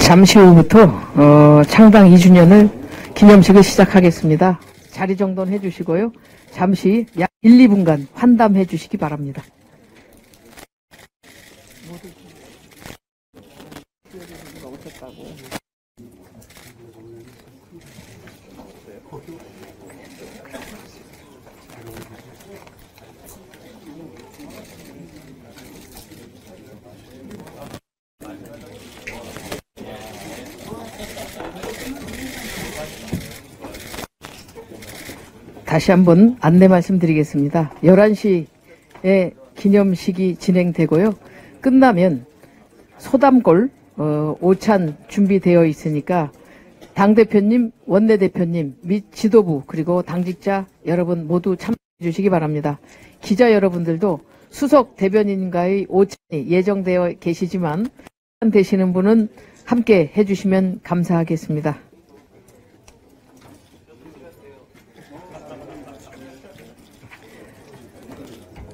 잠시 후부터 창당 2주년을 기념식을 시작하겠습니다. 자리 정돈해 주시고요. 잠시 약 1, 2분간 환담해 주시기 바랍니다. 다시 한번 안내 말씀드리겠습니다. 11시에 기념식이 진행되고요. 끝나면 소담골 오찬 준비되어 있으니까 당대표님, 원내대표님 및 지도부 그리고 당직자 여러분 모두 참여해 주시기 바랍니다. 기자 여러분들도 수석 대변인과의 오찬이 예정되어 계시지만 되시는 분은 함께 해주시면 감사하겠습니다.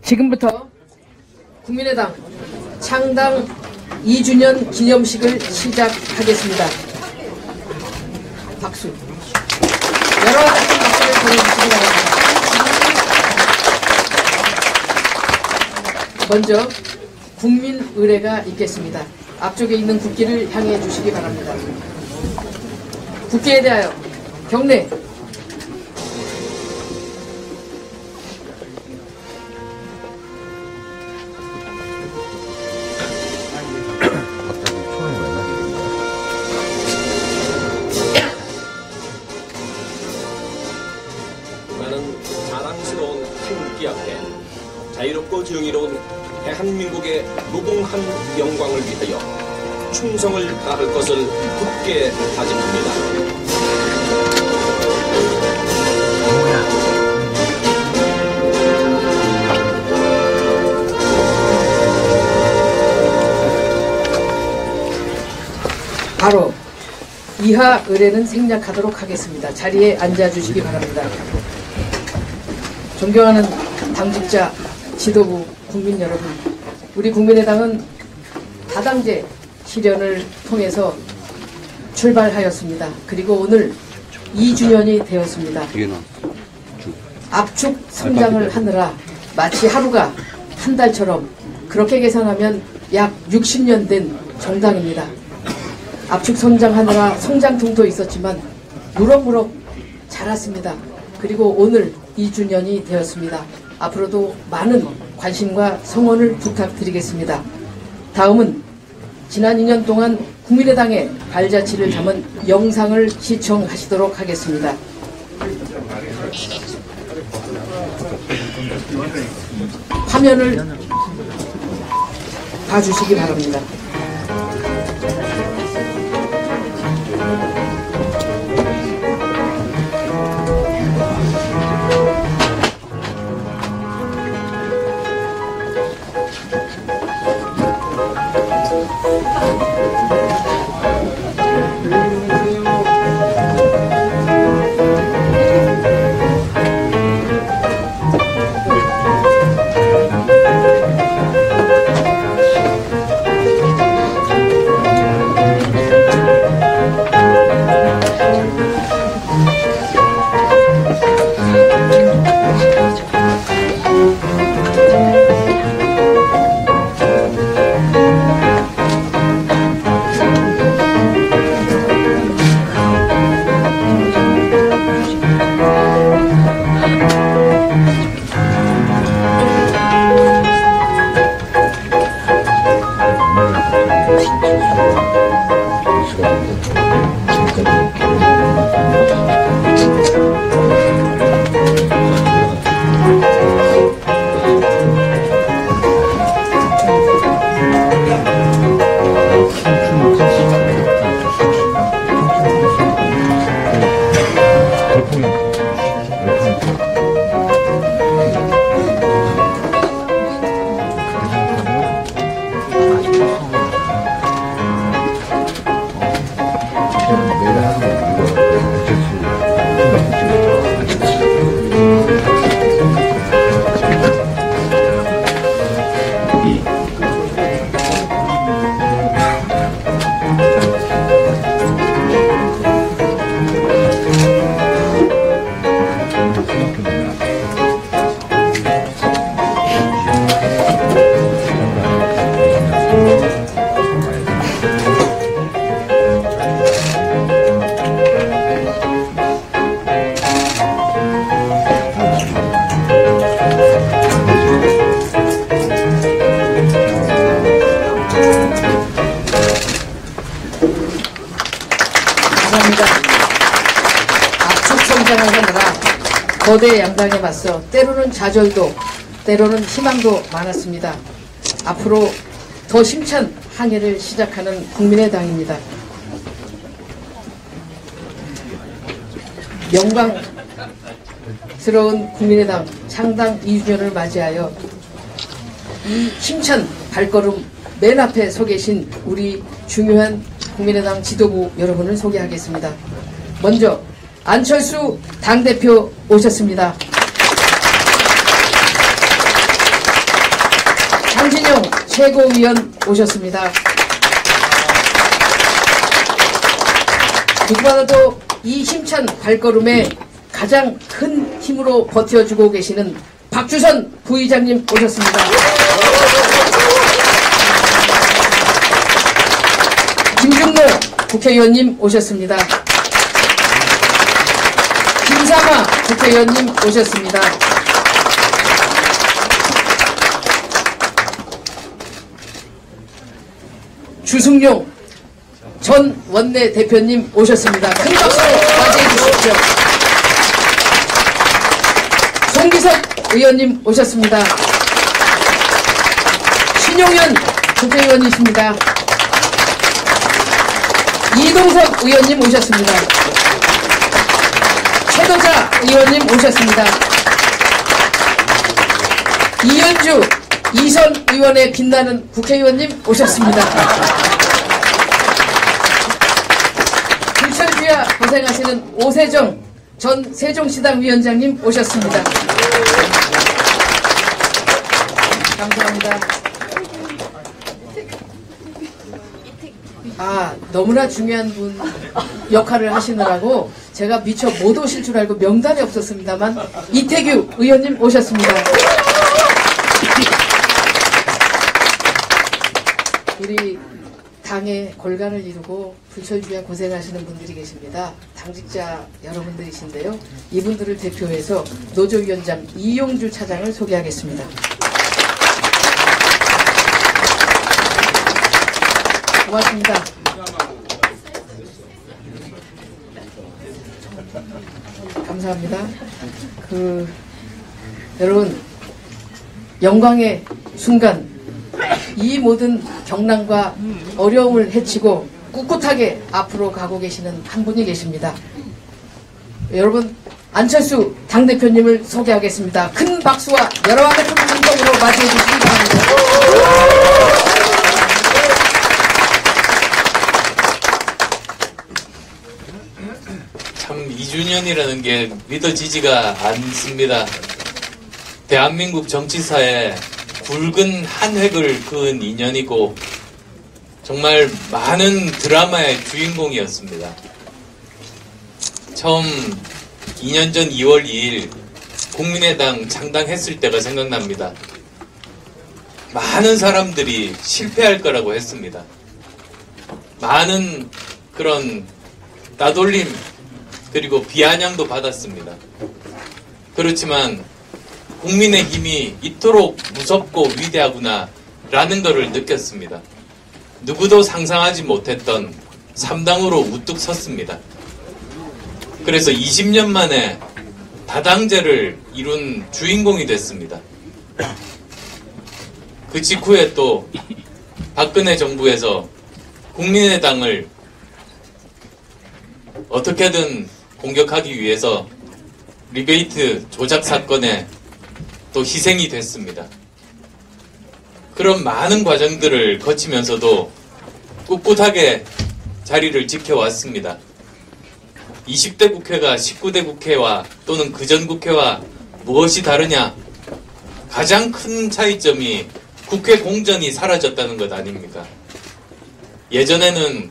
지금부터 국민의당 창당 2주년 기념식을 시작하겠습니다. 박수. 여러 가지 박수를 보내주시기 바랍니다. 먼저 국민 의례가 있겠습니다. 앞쪽에 있는 국기를 향해 주시기 바랍니다. 국기에 대하여 경례. 자랑스러운 태극기 앞에 자유롭고 정의로운 대한민국의 무궁한 영광을 위하여 충성을 다할 것을 굳게 다짐합니다. 바로 이하 의례는 생략하도록 하겠습니다. 자리에 앉아주시기 바랍니다. 존경하는 당직자, 지도부, 국민 여러분, 우리 국민의당은 다당제 실현을 통해서 출발하였습니다. 그리고 오늘 2주년이 되었습니다. 압축 성장을 하느라 마치 하루가 한 달처럼 그렇게 계산하면 약 60년 된 정당입니다. 압축 성장하느라 성장통도 있었지만 무럭무럭 자랐습니다. 그리고 오늘 2주년이 되었습니다. 앞으로도 많은 관심과 성원을 부탁드리겠습니다. 다음은 지난 2년 동안 국민의당의 발자취를 담은 영상을 시청하시도록 하겠습니다. 화면을 봐주시기 바랍니다. 살아가느라 거대 양당에 맞서 때로는 좌절도 때로는 희망도 많았습니다. 앞으로 더 힘찬 항해를 시작하는 국민의당입니다. 영광스러운 국민의당 창당 2주년을 맞이하여 이 힘찬 발걸음 맨 앞에 서 계신 우리 중요한 국민의당 지도부 여러분을 소개하겠습니다. 먼저 안철수 당대표 오셨습니다. 장진영 최고위원 오셨습니다. 누구보다도 이 힘찬 발걸음에 가장 큰 힘으로 버텨주고 계시는 박주선 부의장님 오셨습니다. 김중노 국회의원님 오셨습니다. 김삼아 국회의원님 오셨습니다. 주승용 전 원내대표님 오셨습니다. 큰 박수로 맞이해 주십시오. 송기석 의원님 오셨습니다. 신용현 국회의원이십니다. 이동석 의원님 오셨습니다. 최도자 의원님 오셨습니다. 이현주 이선 의원의 빛나는 국회의원님 오셨습니다. 불철주야 고생하시는 오세정 전 세종시당 위원장님 오셨습니다. 감사합니다. 너무나 중요한 분 역할을 하시느라고 제가 미처 못 오실 줄 알고 명단이 없었습니다만 이태규 의원님 오셨습니다. 우리 당의 골간을 이루고 불철주야 고생하시는 분들이 계십니다. 당직자 여러분들이신데요. 이분들을 대표해서 노조위원장 이용주 차장을 소개하겠습니다. 고맙습니다. 감사합니다. 여러분 영광의 순간 이 모든 경랑과 어려움을 헤치고 꿋꿋하게 앞으로 가고 계시는 한 분이 계십니다. 여러분 안철수 당대표님을 소개하겠습니다. 큰 박수와 여러와 같은 감동으로 맞이해 주시기 바랍니다. 참 2주년이라는 게 믿어지지가 않습니다. 대한민국 정치사에 굵은 한 획을 그은 인연이고 정말 많은 드라마의 주인공이었습니다. 처음 2년 전 2월 2일 국민의당 창당했을 때가 생각납니다. 많은 사람들이 실패할 거라고 했습니다. 많은 그런 따돌림 그리고 비아냥도 받았습니다. 그렇지만 국민의힘이 이토록 무섭고 위대하구나 라는 것을 느꼈습니다. 누구도 상상하지 못했던 3당으로 우뚝 섰습니다. 그래서 20년 만에 다당제를 이룬 주인공이 됐습니다. 그 직후에 또 박근혜 정부에서 국민의당을 어떻게든 공격하기 위해서 리베이트 조작 사건에 또 희생이 됐습니다. 그런 많은 과정들을 거치면서도 꿋꿋하게 자리를 지켜왔습니다. 20대 국회가 19대 국회와 또는 그전 국회와 무엇이 다르냐? 가장 큰 차이점이 국회 공전이 사라졌다는 것 아닙니까? 예전에는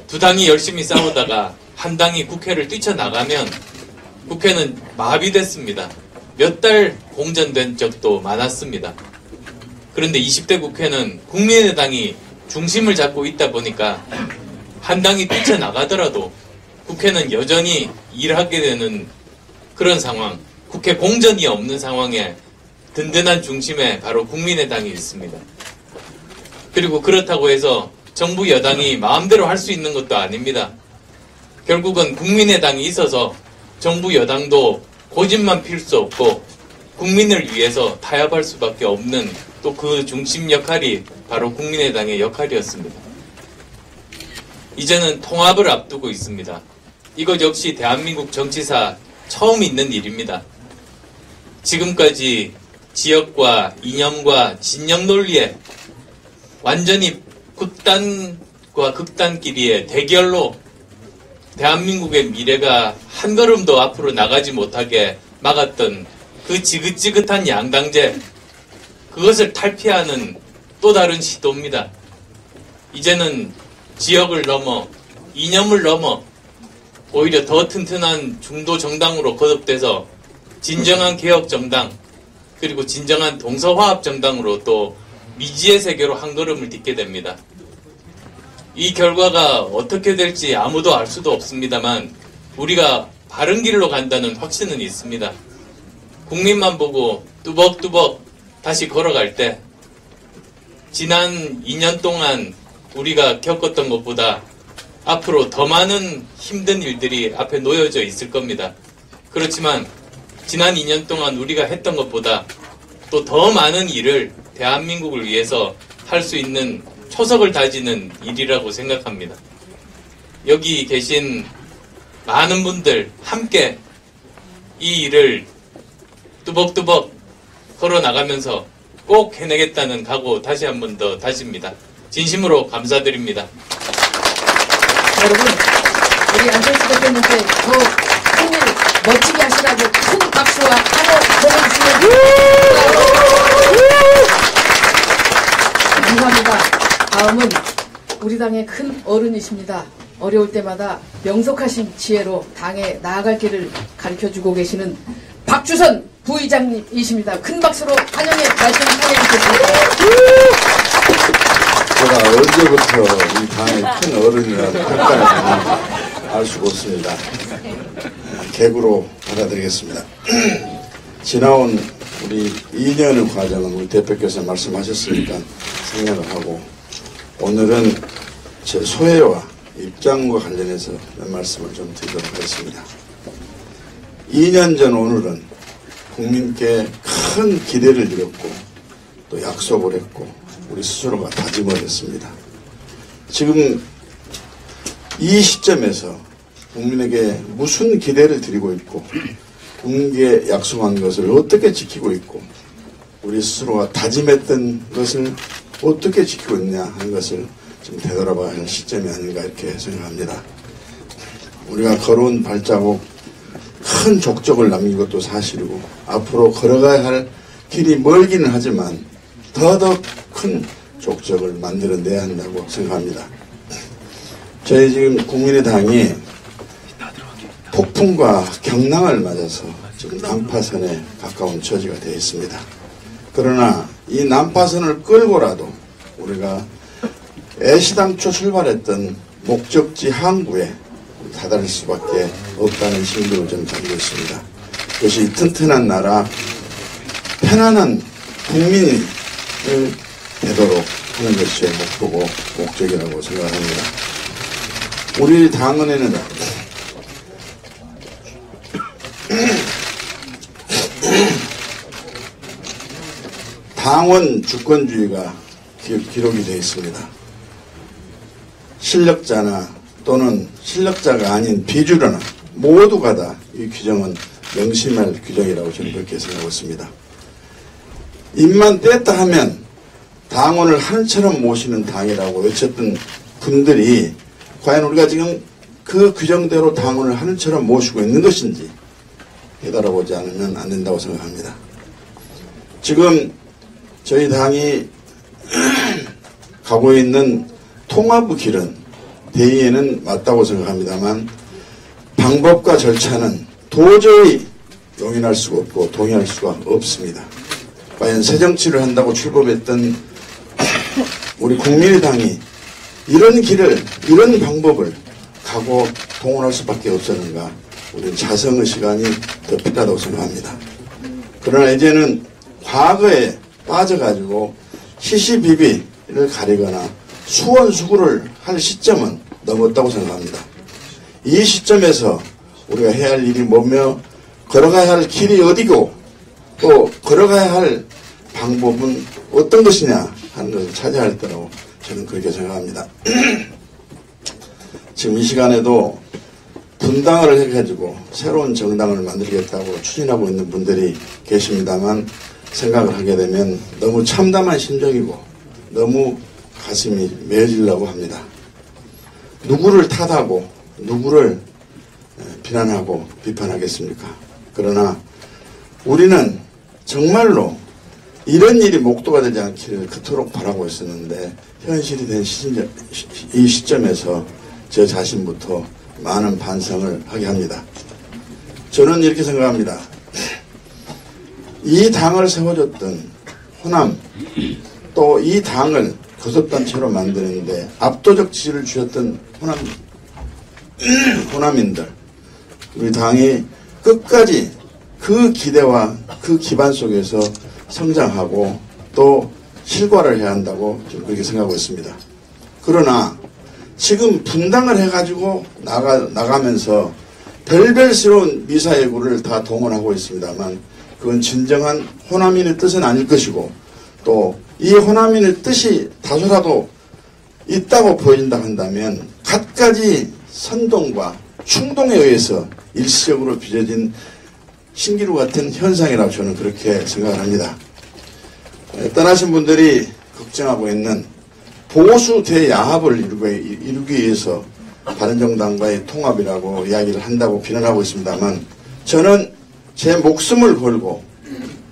두 당이 열심히 싸우다가 한 당이 국회를 뛰쳐나가면 국회는 마비됐습니다. 몇 달 공전된 적도 많았습니다. 그런데 20대 국회는 국민의당이 중심을 잡고 있다 보니까 한 당이 뛰쳐나가더라도 국회는 여전히 일하게 되는 그런 상황, 국회 공전이 없는 상황에 든든한 중심에 바로 국민의당이 있습니다. 그리고 그렇다고 해서 정부 여당이 마음대로 할 수 있는 것도 아닙니다. 결국은 국민의당이 있어서 정부 여당도 고집만 필 수 없고 국민을 위해서 타협할 수밖에 없는 또 그 중심 역할이 바로 국민의당의 역할이었습니다. 이제는 통합을 앞두고 있습니다. 이것 역시 대한민국 정치사 처음 있는 일입니다. 지금까지 지역과 이념과 진영 논리에 완전히 극단과 극단끼리의 대결로 대한민국의 미래가 한 걸음도 앞으로 나가지 못하게 막았던 그 지긋지긋한 양당제, 그것을 탈피하는 또 다른 시도입니다. 이제는 지역을 넘어 이념을 넘어 오히려 더 튼튼한 중도 정당으로 거듭돼서 진정한 개혁 정당 그리고 진정한 동서화합 정당으로 또 미지의 세계로 한 걸음을 딛게 됩니다. 이 결과가 어떻게 될지 아무도 알 수도 없습니다만 우리가 바른 길로 간다는 확신은 있습니다. 국민만 보고 뚜벅뚜벅 다시 걸어갈 때 지난 2년 동안 우리가 겪었던 것보다 앞으로 더 많은 힘든 일들이 앞에 놓여져 있을 겁니다. 그렇지만 지난 2년 동안 우리가 했던 것보다 또 더 많은 일을 대한민국을 위해서 할 수 있는 초석을 다지는 일이라고 생각합니다. 여기 계신 많은 분들 함께 이 일을 뚜벅뚜벅 걸어나가면서 꼭 해내겠다는 각오 다시 한 번 더 다집니다. 진심으로 감사드립니다. 여러분, 우리 안철수 대표님께 더 큰 일 멋지게 하시라고 큰 박수와 환호 보내주시면 감사합니다. 다음은 우리 당의 큰 어른이십니다. 어려울 때마다 명석하신 지혜로 당에 나아갈 길을 가르쳐주고 계시는 박주선 부의장님이십니다. 큰 박수로 환영의 말씀 전해주셨습니다. 제가 언제부터 이 당의 큰 어른이라는 평가를 알 수가 없습니다. 개구로 받아들이겠습니다. 지나온 우리 2년의 과정은 우리 대표께서 말씀하셨으니까 생략을 하고 오늘은 제 소회와 입장과 관련해서 몇 말씀을 좀 드리도록 하겠습니다. 2년 전 오늘은 국민께 큰 기대를 드렸고 또 약속을 했고 우리 스스로가 다짐을 했습니다. 지금 이 시점에서 국민에게 무슨 기대를 드리고 있고 국민께 약속한 것을 어떻게 지키고 있고 우리 스스로가 다짐했던 것을 어떻게 지키고 있냐 하는 것을 좀 되돌아봐야 할 시점이 아닌가 이렇게 생각합니다. 우리가 걸어온 발자국 큰 족적을 남긴 것도 사실이고 앞으로 걸어가야 할 길이 멀기는 하지만 더더욱 큰 족적을 만들어내야 한다고 생각합니다. 저희 지금 국민의당이 폭풍과 경랑을 맞아서 지금 난파선에 가까운 처지가 되어 있습니다. 그러나 이 난파선을 끌고라도 우리가 애시당초 출발했던 목적지 항구에 다다를 수밖에 없다는 심정을 저는 가지고 있습니다. 그것이 튼튼한 나라, 편안한 국민이 되도록 하는 것이 제 목표고 목적이라고 생각합니다. 우리 당원에는 당원 주권주의가 기록이 되어 있습니다. 실력자나 또는 실력자가 아닌 비주류나 모두가 다 이 규정은 명심할 규정이라고 저는 그렇게 생각하고 있습니다. 입만 뗐다 하면 당원을 하늘처럼 모시는 당이라고 외쳤던 분들이 과연 우리가 지금 그 규정대로 당원을 하늘처럼 모시고 있는 것인지 되돌아보지 않으면 안 된다고 생각합니다. 지금 저희 당이 가고 있는 통합의 길은 대의에는 맞다고 생각합니다만 방법과 절차는 도저히 용인할 수가 없고 동의할 수가 없습니다. 과연 새정치를 한다고 출범했던 우리 국민의당이 이런 길을, 이런 방법을 가고 동원할 수밖에 없었는가, 우리는 자성의 시간이 더 필요하다고 생각합니다. 그러나 이제는 과거에 빠져가지고 시시비비를 가리거나 수원수구를 할 시점은 넘었다고 생각합니다. 이 시점에서 우리가 해야 할 일이 뭐며 걸어가야 할 길이 어디고 또 걸어가야 할 방법은 어떤 것이냐 하는 것을 찾아야 할 때라고 저는 그렇게 생각합니다. 지금 이 시간에도 분당을 해가지고 새로운 정당을 만들겠다고 추진하고 있는 분들이 계십니다만 생각을 하게 되면 너무 참담한 심정이고 너무 가슴이 메어지려고 합니다. 누구를 탓하고 누구를 비난하고 비판하겠습니까? 그러나 우리는 정말로 이런 일이 목도가 되지 않기를 그토록 바라고 있었는데 현실이 된 이 시점에서 저 자신부터 많은 반성을 하게 합니다. 저는 이렇게 생각합니다. 이 당을 세워줬던 호남, 또 이 당을 교섭단체로 만드는데 압도적 지지를 주셨던 호남인들, 우리 당이 끝까지 그 기대와 그 기반 속에서 성장하고 또 실과를 해야 한다고 저는 그렇게 생각하고 있습니다. 그러나 지금 분당을 해가지고 나가면서 별별스러운 미사여구를 다 동원하고 있습니다만 그건 진정한 호남인의 뜻은 아닐 것이고 또 이 호남인의 뜻이 다소라도 있다고 보인다 한다면 갖가지 선동과 충동에 의해서 일시적으로 빚어진 신기루 같은 현상이라고 저는 그렇게 생각을 합니다. 떠나신 분들이 걱정하고 있는 보수 대야합을 이루기 위해서 바른정당과의 통합이라고 이야기를 한다고 비난하고 있습니다만 저는 제 목숨을 걸고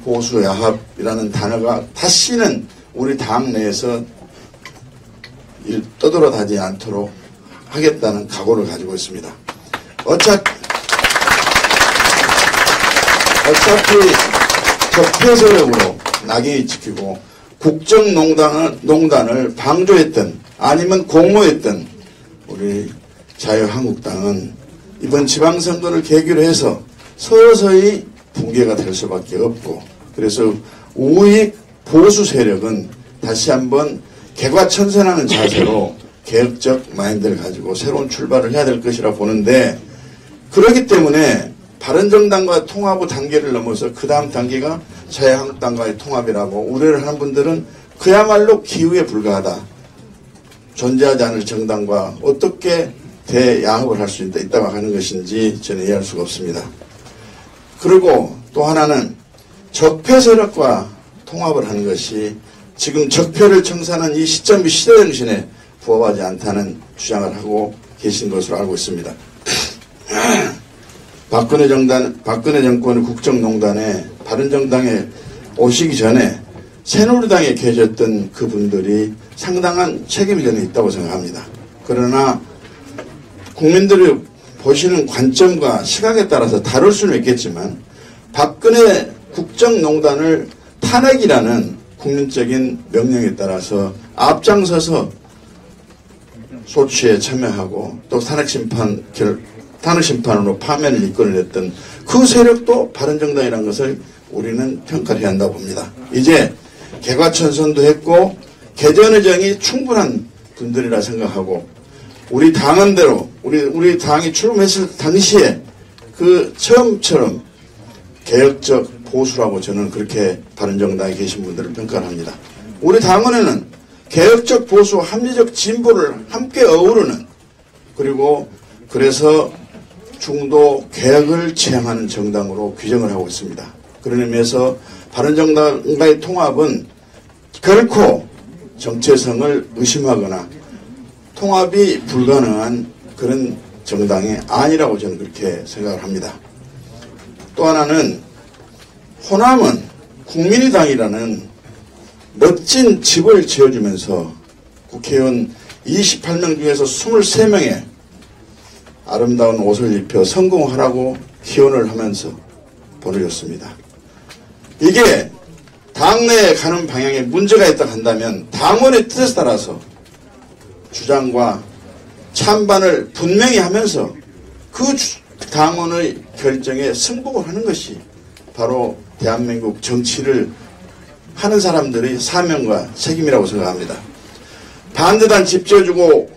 보수야합이라는 단어가 다시는 우리 당 내에서 떠돌아다니지 않도록 하겠다는 각오를 가지고 있습니다. 어차피 적폐세력으로 낙인이 찍히고 국정농단을 방조했던 아니면 공모했던 우리 자유한국당은 이번 지방선거를 계기로 해서 서서히 붕괴가 될 수밖에 없고 그래서 우익 보수 세력은 다시 한번 개과천선하는 자세로 개혁적 마인드를 가지고 새로운 출발을 해야 될 것이라 보는데 그렇기 때문에 바른정당과 통합의 단계를 넘어서 그 다음 단계가 자유한국당과의 통합이라고 우려를 하는 분들은 그야말로 기우에 불과하다. 존재하지 않을 정당과 어떻게 대야합을 할 수 있다고 하는 것인지 저는 이해할 수가 없습니다. 그리고 또 하나는 적폐 세력과 통합을 하는 것이 지금 적폐를 청산한 이 시점 시대 정신에 부합하지 않다는 주장을 하고 계신 것으로 알고 있습니다. 박근혜 정권의 국정농단에 바른정당에 오시기 전에 새누리당에 계셨던 그분들이 상당한 책임이 저는 있다고 생각합니다. 그러나 국민들이 보시는 관점과 시각에 따라서 다룰 수는 있겠지만 박근혜 국정농단을 탄핵이라는 국민적인 명령에 따라서 앞장서서 소추에 참여하고 또 탄핵심판으로 파면을 이끌어냈던 그 세력도 바른정당이라는 것을 우리는 평가를 해야 한다고 봅니다. 이제 개과천선도 했고 개전의정이 충분한 분들이라 생각하고 우리 당원대로 우리 당이 출범했을 당시에 그 처음처럼 개혁적 보수라고 저는 그렇게 바른정당에 계신 분들을 평가를 합니다. 우리 당원에는 개혁적 보수, 합리적 진보를 함께 어우르는 그리고 그래서 중도 개혁을 지향하는 정당으로 규정을 하고 있습니다. 그런 의미에서 바른정당과의 통합은 결코 정체성을 의심하거나 통합이 불가능한 그런 정당이 아니라고 저는 그렇게 생각을 합니다. 또 하나는 호남은 국민의당이라는 멋진 집을 지어주면서 국회의원 28명 중에서 23명의 아름다운 옷을 입혀 성공하라고 기원을 하면서 보내줬습니다. 이게 당내에 가는 방향에 문제가 있다 한다면 당원의 뜻에 따라서 주장과 찬반을 분명히 하면서 그 당원의 결정에 승복을 하는 것이 바로 대한민국 정치를 하는 사람들의 사명과 책임이라고 생각합니다. 반대단 집 지어주고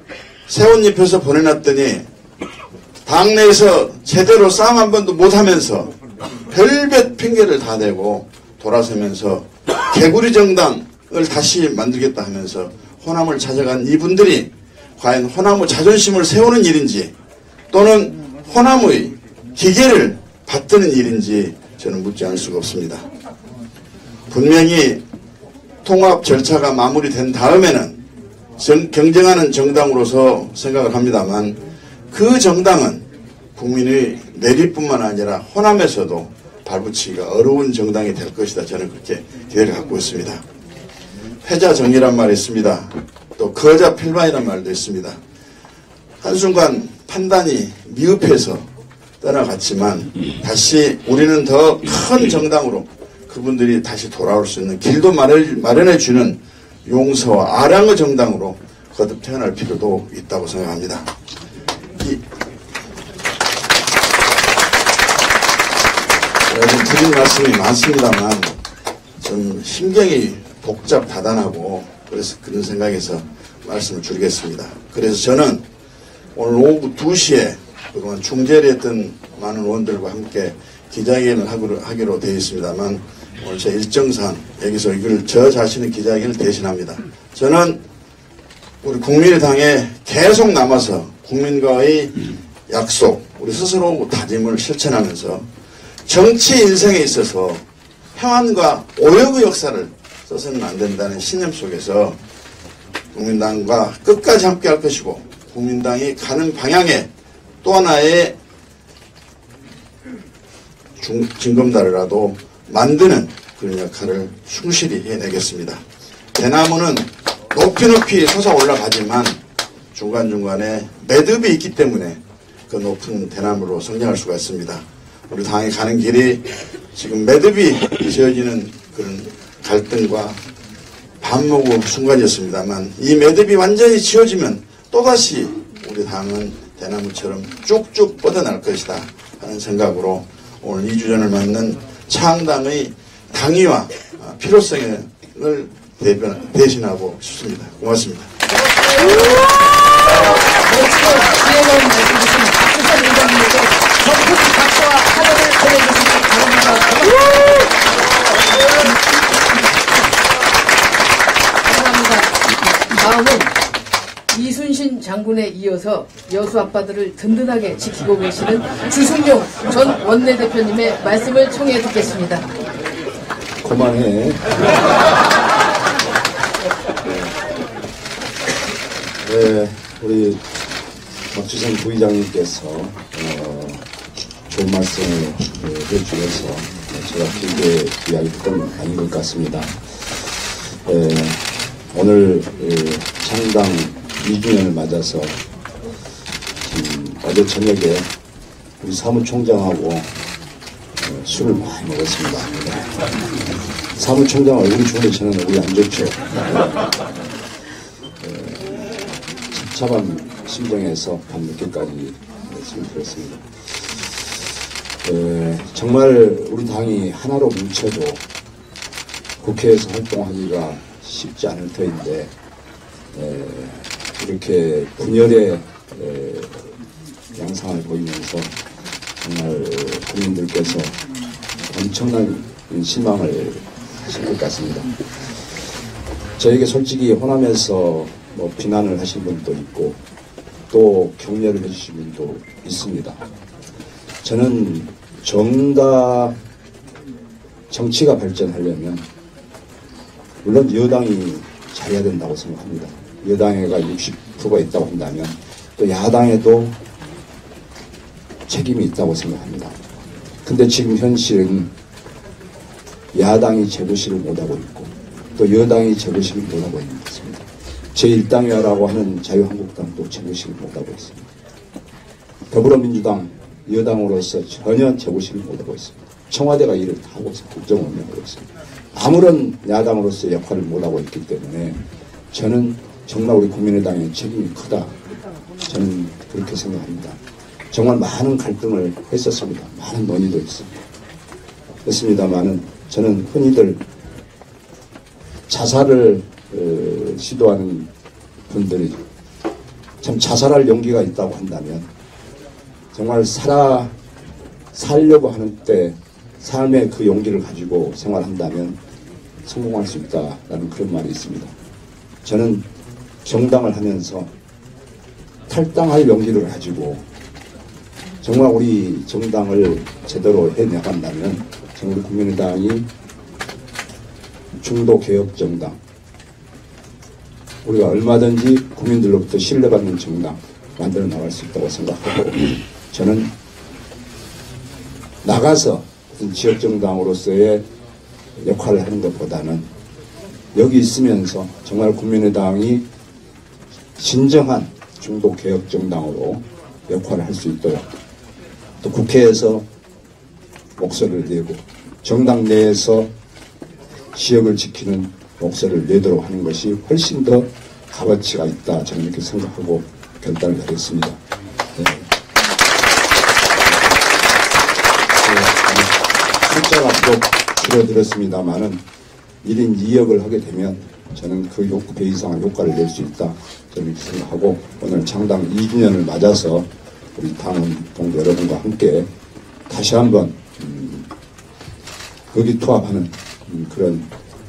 새옷 입혀서 보내놨더니 당내에서 제대로 싸움 한 번도 못하면서 별별 핑계를 다 대고 돌아서면서 개구리 정당을 다시 만들겠다 하면서 호남을 찾아간 이분들이 과연 호남의 자존심을 세우는 일인지 또는 호남의 기계를 받드는 일인지 저는 묻지 않을 수가 없습니다. 분명히 통합 절차가 마무리된 다음에는 경쟁하는 정당으로서 생각을 합니다만 그 정당은 국민의 내리뿐만 아니라 호남에서도 발붙이기가 어려운 정당이 될 것이다. 저는 그렇게 기대를 갖고 있습니다. 패자정의란 말이 있습니다. 또 거자필반이란 말도 있습니다. 한순간 판단이 미흡해서 떠나갔지만 다시 우리는 더 큰 정당으로 그분들이 다시 돌아올 수 있는 길도 마련해주는 용서와 아량의 정당으로 거듭 태어날 필요도 있다고 생각합니다. 좀 드린 말씀이 많습니다만 좀 심경이 복잡다단하고 그래서 그런 생각에서 말씀을 줄이겠습니다. 그래서 저는 오늘 오후 2시에 그동안 중재를 했던 많은 의원들과 함께 기자회견을 하기로 되어 있습니다만 오늘 제 일정상 여기서 이걸 저 자신의 기자회견을 대신합니다. 저는 우리 국민의당에 계속 남아서 국민과의 약속, 우리 스스로 다짐을 실천하면서 정치 인생에 있어서 평안과 오역의 역사를 써서는 안 된다는 신념 속에서 국민당과 끝까지 함께 할 것이고 국민당이 가는 방향에 또 하나의 징검다리라도 만드는 그런 역할을 충실히 해내겠습니다. 대나무는 높이 솟아 올라가지만 중간중간에 매듭이 있기 때문에 그 높은 대나무로 성장할 수가 있습니다. 우리 당이 가는 길이 지금 매듭이 지어지는 그런 갈등과 반목의 순간이었습니다만 이 매듭이 완전히 지어지면 또다시 우리 당은 대나무처럼 쭉쭉 뻗어날 것이다 하는 생각으로 오늘 2주년을 맞는 창당의 당위와 필요성을 대신하고 싶습니다. 고맙습니다. 멋지고 지혜로운 말씀 주신 박주선 의장님께 전국 박수와 환호를 보내주시기 바랍니다. 감사합니다. 다음은 이순신 장군에 이어서 여수 아빠들을 든든하게 지키고 계시는 주승용 전 원내대표님의 말씀을 청해 듣겠습니다. 그만해. 네, 우리 박주선 부의장님께서 좋은 말씀을 해주셔서 제가 길게 이야기할 건 아닌 것 같습니다. 오늘 창당 2주년을 맞아서 어제 저녁에 우리 사무총장하고 술을 많이 먹었습니다. 사무총장 얼굴이 좋은데 저는 얼굴이 안 좋죠. 착잡한 심정에서 밤늦게까지 말씀을 드렸습니다. 정말 우리 당이 하나로 뭉쳐도 국회에서 활동하기가 쉽지 않을 터인데 이렇게 분열의 양상을 보이면서 정말 국민들께서 엄청난 실망을 하실 것 같습니다. 저에게 솔직히 호남에서 뭐 비난을 하신 분도 있고 또 격려를 해주신 분도 있습니다. 저는 정치가 발전하려면 물론 여당이 잘해야 된다고 생각합니다. 여당에가 60%가 있다고 한다면 또 야당에도 책임이 있다고 생각합니다. 근데 지금 현실은 야당이 제고시를 못하고 있고 또 여당이 제고시를 못하고 있는 것입니다. 제1당이라고 하는 자유한국당도 제고시를 못하고 있습니다. 더불어민주당 여당으로서 전혀 제고시를 못하고 있습니다. 청와대가 일을 다 하고 있습니다. 국정운영하고 있습니다. 아무런 야당으로서 역할을 못하고 있기 때문에 저는 정말 우리 국민의당의 책임이 크다. 저는 그렇게 생각합니다. 정말 많은 갈등을 했었습니다. 많은 논의도 있습니다. 했습니다만은 저는 흔히들 자살을 시도하는 분들이 참 자살할 용기가 있다고 한다면 정말 살려고 하는 때 삶의 그 용기를 가지고 생활한다면 성공할 수 있다라는 그런 말이 있습니다. 저는 정당을 하면서 탈당할 용기를 가지고 정말 우리 정당을 제대로 해나간다면 정말 국민의당이 중도개혁정당, 우리가 얼마든지 국민들로부터 신뢰받는 정당 만들어 나갈 수 있다고 생각하고, 저는 나가서 무슨 지역정당으로서의 역할을 하는 것보다는 여기 있으면서 정말 국민의당이 진정한 중도개혁정당으로 역할을 할 수 있도록, 또 국회에서 목소리를 내고 정당 내에서 지역을 지키는 목소리를 내도록 하는 것이 훨씬 더 값어치가 있다, 저는 이렇게 생각하고 결단을 내렸습니다. 네. 숫자가 비록 줄어들었습니다만은 1인 2역을 하게 되면 저는 그 배 이상의 효과를 낼 수 있다, 저는 이렇게 생각하고, 오늘 창당 2주년을 맞아서 우리 당원 동료 여러분과 함께 다시 한번 의기투합하는 그런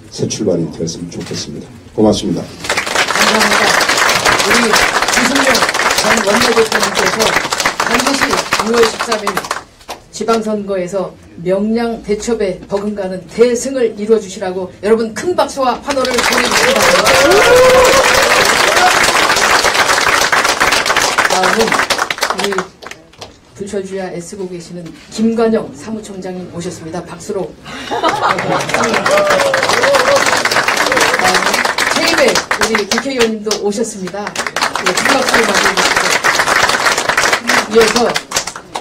새 출발이 되었으면 좋겠습니다. 고맙습니다. 감사합니다. 우리 주승용 전 원내대표님께서 반드시 6월 13일 지방선거에서 명량 대첩에 버금가는 대승을 이루어주시라고 여러분 큰 박수와 환호를 보내주시기 바랍니다. 다음은 우리 불철주야 애쓰고 계시는 김관영 사무총장님 오셨습니다. 박수로. 제1회 우리 국회의원님도 오셨습니다. 네, 큰 박수를 맞이해주시고, 이어서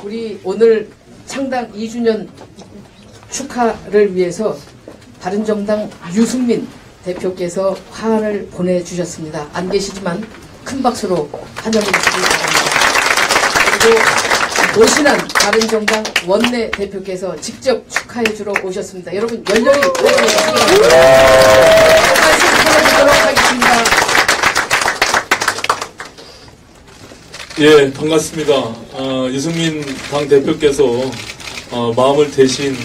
우리 오늘 창당 2주년 축하를 위해서 바른정당 유승민 대표께서 화환을 보내주셨습니다. 안 계시지만 큰 박수로 환영해 주시기 바랍니다. 그리고 오신한 바른정당 원내 대표께서 직접 축하해 주러 오셨습니다. 여러분 열렬히 환영해 주시기 바랍니다. 말씀 들어보도록 하겠습니다. 예, 반갑습니다. 유승민 당 대표께서 마음을 대신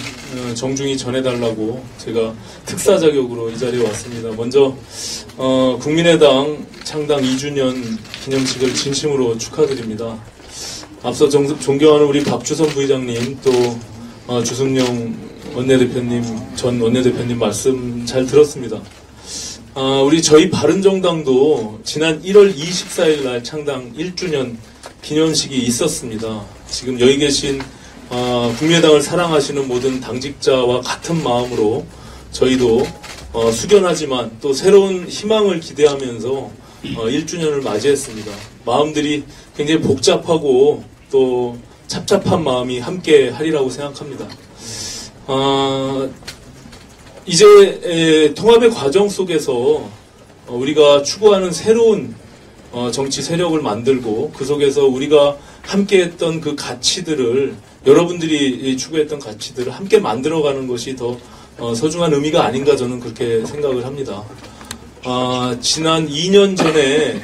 정중히 전해달라고 제가 특사 자격으로 이 자리에 왔습니다. 먼저 국민의당 창당 2주년 기념식을 진심으로 축하드립니다. 앞서 존경하는 우리 박주선 부의장님, 또 주승용 원내대표님, 전 원내대표님 말씀 잘 들었습니다. 저희 바른정당도 지난 1월 24일 날 창당 1주년 기념식이 있었습니다. 지금 여기 계신 국민의당을 사랑하시는 모든 당직자와 같은 마음으로 저희도 숙연하지만 또 새로운 희망을 기대하면서 1주년을 맞이했습니다. 마음들이 굉장히 복잡하고 또 착잡한 마음이 함께 하리라고 생각합니다. 이제 통합의 과정 속에서 우리가 추구하는 새로운 정치 세력을 만들고 그 속에서 우리가 함께했던 그 가치들을, 여러분들이 추구했던 가치들을 함께 만들어가는 것이 더 소중한 의미가 아닌가, 저는 그렇게 생각을 합니다. 지난 2년 전에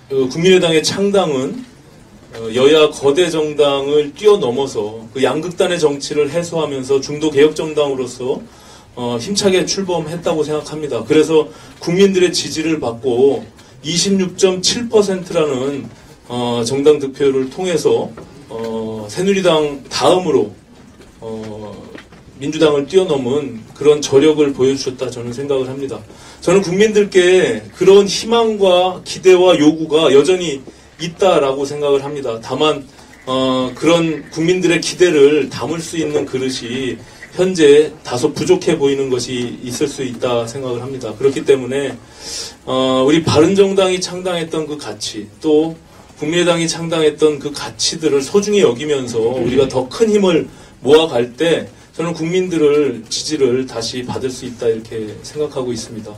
국민의당의 창당은 여야 거대 정당을 뛰어넘어서 그 양극단의 정치를 해소하면서 중도개혁정당으로서 힘차게 출범했다고 생각합니다. 그래서 국민들의 지지를 받고 26.7%라는 정당 득표를 통해서 새누리당 다음으로 민주당을 뛰어넘은 그런 저력을 보여주셨다, 저는 생각을 합니다. 저는 국민들께 그런 희망과 기대와 요구가 여전히 있다라고 생각을 합니다. 다만 그런 국민들의 기대를 담을 수 있는 그릇이 현재 다소 부족해 보이는 것이 있을 수 있다 생각을 합니다. 그렇기 때문에 우리 바른정당이 창당했던 그 가치, 또 국민의당이 창당했던 그 가치들을 소중히 여기면서 우리가 더 큰 힘을 모아갈 때 저는 국민들을 지지를 다시 받을 수 있다, 이렇게 생각하고 있습니다.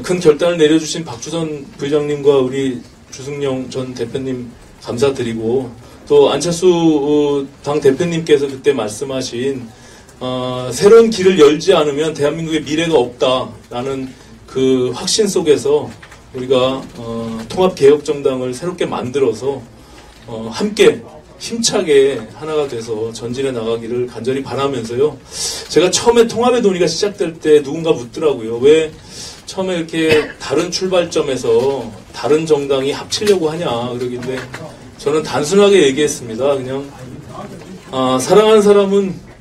큰 결단을 내려주신 박주선 부의장님과 우리 주승용 전 대표님 감사드리고, 또 안철수 당 대표님께서 그때 말씀하신 새로운 길을 열지 않으면 대한민국의 미래가 없다라는 그 확신 속에서 우리가 통합개혁정당을 새롭게 만들어서 함께 힘차게 하나가 돼서 전진해 나가기를 간절히 바라면서요. 제가 처음에 통합의 논의가 시작될 때 누군가 묻더라고요. 왜 처음에 이렇게 다른 출발점에서 다른 정당이 합치려고 하냐 그러길래 저는 단순하게 얘기했습니다. 그냥 사랑하는 사람은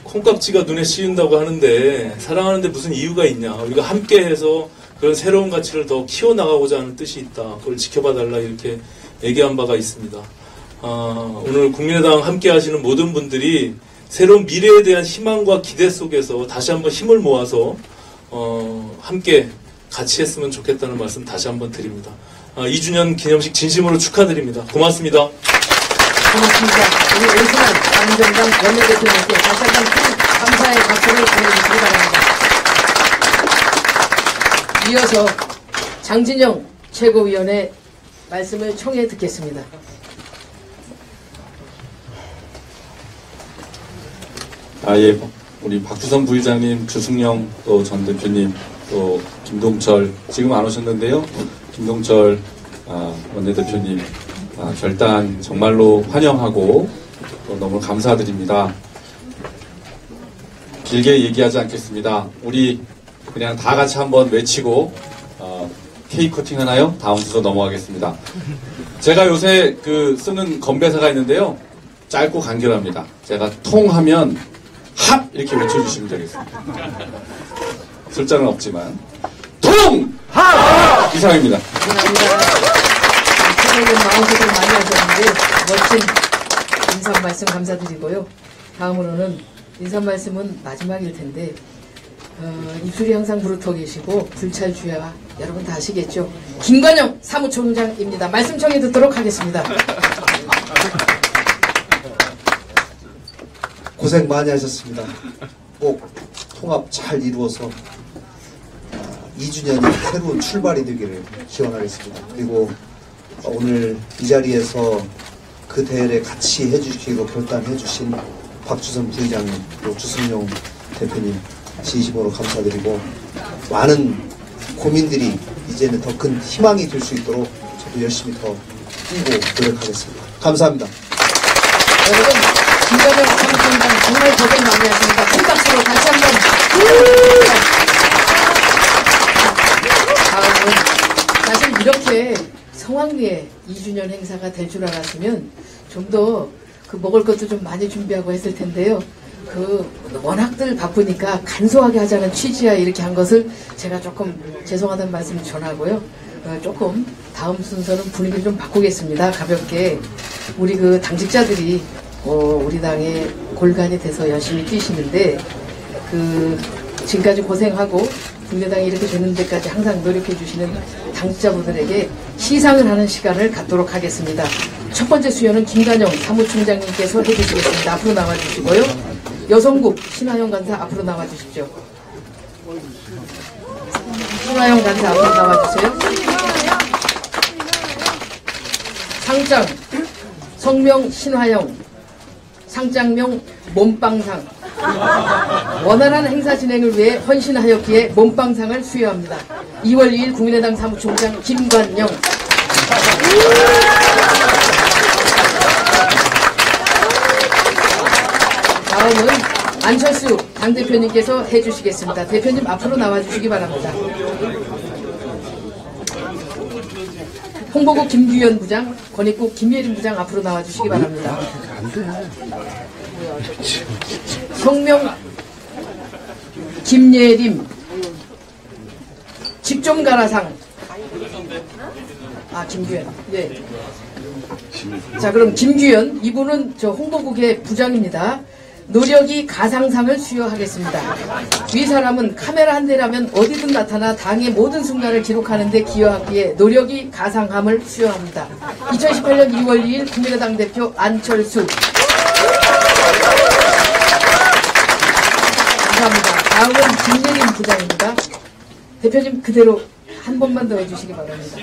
콩깍지가 눈에 씌인다고 하는데 사랑하는데 무슨 이유가 있냐. 우리가 함께해서 그런 새로운 가치를 더 키워나가고자 하는 뜻이 있다. 그걸 지켜봐달라 이렇게 얘기한 바가 있습니다. 오늘 국민의당 함께 하시는 모든 분들이 새로운 미래에 대한 희망과 기대 속에서 다시 한번 힘을 모아서 함께 같이 했으면 좋겠다는 말씀 다시 한번 드립니다. 2주년 기념식 진심으로 축하드립니다. 고맙습니다. 고맙습니다. 우리 오승환 당정당 원내대표님께 다시 한번 큰 감사의 박수를 보내주시기 바랍니다. 이어서 장진영 최고위원의 말씀을 청해 듣겠습니다. 예, 우리 박주선 부의장님, 주승영 또 전 대표님, 또 김동철 지금 안 오셨는데요. 김동철 원내대표님 결단 정말로 환영하고 또 너무 감사드립니다. 길게 얘기하지 않겠습니다. 우리 그냥 다 같이 한번 외치고 케이크 커팅 하나요? 다음 순서 넘어가겠습니다. 제가 요새 쓰는 건배사가 있는데요. 짧고 간결합니다. 제가 통하면 합! 이렇게 외쳐주시면 되겠습니다. 숫자는 없지만 통! 합! 이상입니다. 감사합니다. 최근에 마음고생 많이 하셨는데 멋진 인사 말씀 감사드리고요. 다음으로는 인사 말씀은 마지막일 텐데 입술이 항상 부르터 계시고 불찰주야 여러분 다 아시겠죠? 김관영 사무총장입니다. 말씀 청해 듣도록 하겠습니다. 고생 많이 하셨습니다. 꼭 통합 잘 이루어서 2주년이 새로운 출발이 되기를 기원하겠습니다. 그리고 오늘 이 자리에서 그 대회에 같이 해주시기로 결단해주신 박주선 부의장님, 또 주승용 대표님 진심으로 감사드리고 많은 고민들이 이제는 더 큰 희망이 될 수 있도록 저도 열심히 더 뛰고 노력하겠습니다. 감사합니다. 여러분 김관영 사무총장 정말 고생 많이 하십니다. 큰 박수로 다시 한번 다음은 사실 이렇게 성황리에 2주년 행사가 될 줄 알았으면 좀 더 먹을 것도 좀 많이 준비하고 했을 텐데요. 워낙들 바쁘니까 간소하게 하자는 취지야 이렇게 한 것을 제가 조금 죄송하다는 말씀을 전하고요. 조금 다음 순서는 분위기를 좀 바꾸겠습니다. 가볍게 우리 당직자들이 우리 당의 골간이 돼서 열심히 뛰시는데 지금까지 고생하고 국민의당이 이렇게 되는 데까지 항상 노력해 주시는 당직자분들에게 시상을 하는 시간을 갖도록 하겠습니다. 첫 번째 수여는 김관영 사무총장님께서 해주시겠습니다. 앞으로 나와주시고요. 여성국 신하영 간사 앞으로 나와주십시오. 신하영 간사 앞으로 나와주세요. 상장 성명 신하영, 상장명 몸빵상. 원활한 행사 진행을 위해 헌신하였기에 몸빵상을 수여합니다. 2월 2일 국민의당 사무총장 김관영. 다음은 안철수 당대표님께서 해주시겠습니다. 대표님 앞으로 나와주시기 바랍니다. 홍보국 김규현 부장, 권익국 김예린 부장 앞으로 나와주시기 바랍니다. 성명 김예림, 직좀 가라상. 김규현. 네. 자, 그럼 김규현, 이분은 홍보국의 부장입니다. 노력이 가상상을 수여하겠습니다. 위 사람은 카메라 한 대라면 어디든 나타나 당의 모든 순간을 기록하는데 기여하기에 노력이 가상함을 수여합니다. 2018년 2월 2일 국민의당 대표 안철수. 감사합니다. 다음은 김예림 부장입니다. 대표님 그대로 한 번만 더 해주시기 바랍니다.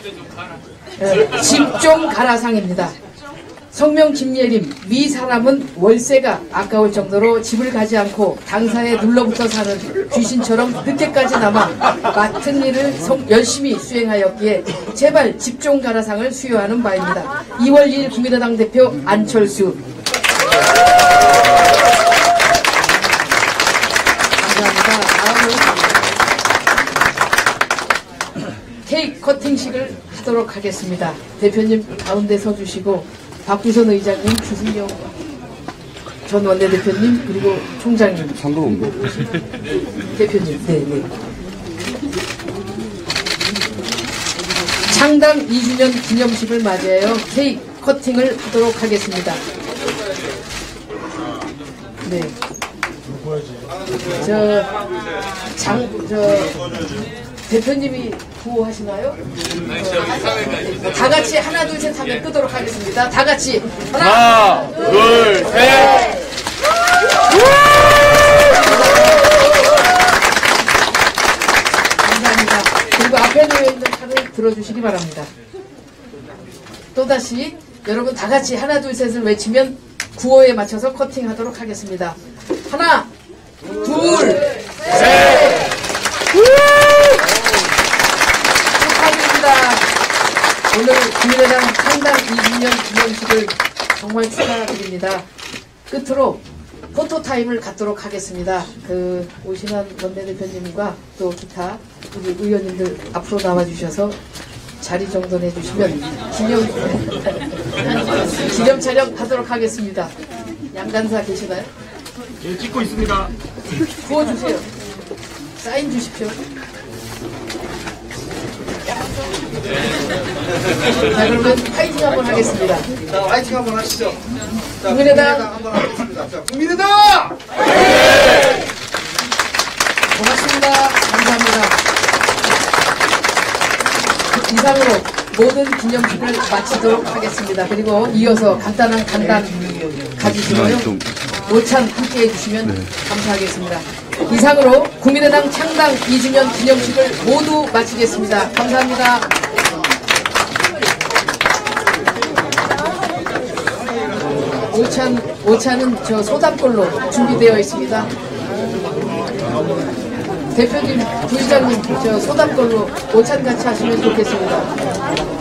집 좀 가라상입니다. 성명 김예림, 미 사람은 월세가 아까울 정도로 집을 가지 않고 당사에 눌러붙어 사는 귀신처럼 늦게까지 남아 맡은 일을 열심히 수행하였기에 제발 집 좀 가라상을 수여하는 바입니다. 2월 2일 국민의당 대표 안철수. 감사합니다. 다음은 케이크 커팅식을 하도록 하겠습니다. 대표님 가운데 서주시고 박주선 의장님, 주승용 전 원내대표님, 그리고 총장님. 대표님, 네. 창당 2주년 기념식을 맞이하여 케이크 커팅을 하도록 하겠습니다. 네. 대표님이 구호하시나요? 다 같이 하나 둘 셋 하면 끄도록 하겠습니다. 다 같이 하나 둘 셋. 감사합니다. 그리고 앞에 놓여 있는 칼을 들어주시기 바랍니다. 또다시 여러분 다 같이 하나 둘 셋을 외치면 구호에 맞춰서 커팅하도록 하겠습니다. 하나 둘 셋. 축하드립니다. 오늘 국민의당 창당 2주년 기념식을 정말 축하드립니다. 끝으로 포토타임을 갖도록 하겠습니다. 오신환 원내대표님과 또 기타 우리 의원님들 앞으로 나와주셔서 자리 정돈해 주시면 기념 촬영 하도록 하겠습니다. 양간사 계시나요? 예, 찍고 있습니다. 부어주세요. 사인 주십시오. 자, 그러면 파이팅 한번 하겠습니다. 자, 화이팅 한번 하시죠. 자, 국민의당 한번 하겠습니다. 자, 국민의당! 고맙습니다. 감사합니다. 이상으로 모든 기념식을 마치도록 하겠습니다. 그리고 이어서 간단한 간단 가지시고요. 모찬 함께 해주시면 감사하겠습니다. 이상으로 국민의당 창당 2주년 기념식을 모두 마치겠습니다. 감사합니다. 오찬은 저 소담골로 준비되어 있습니다. 대표님, 부의장님 저 소담골로 오찬 같이 하시면 좋겠습니다.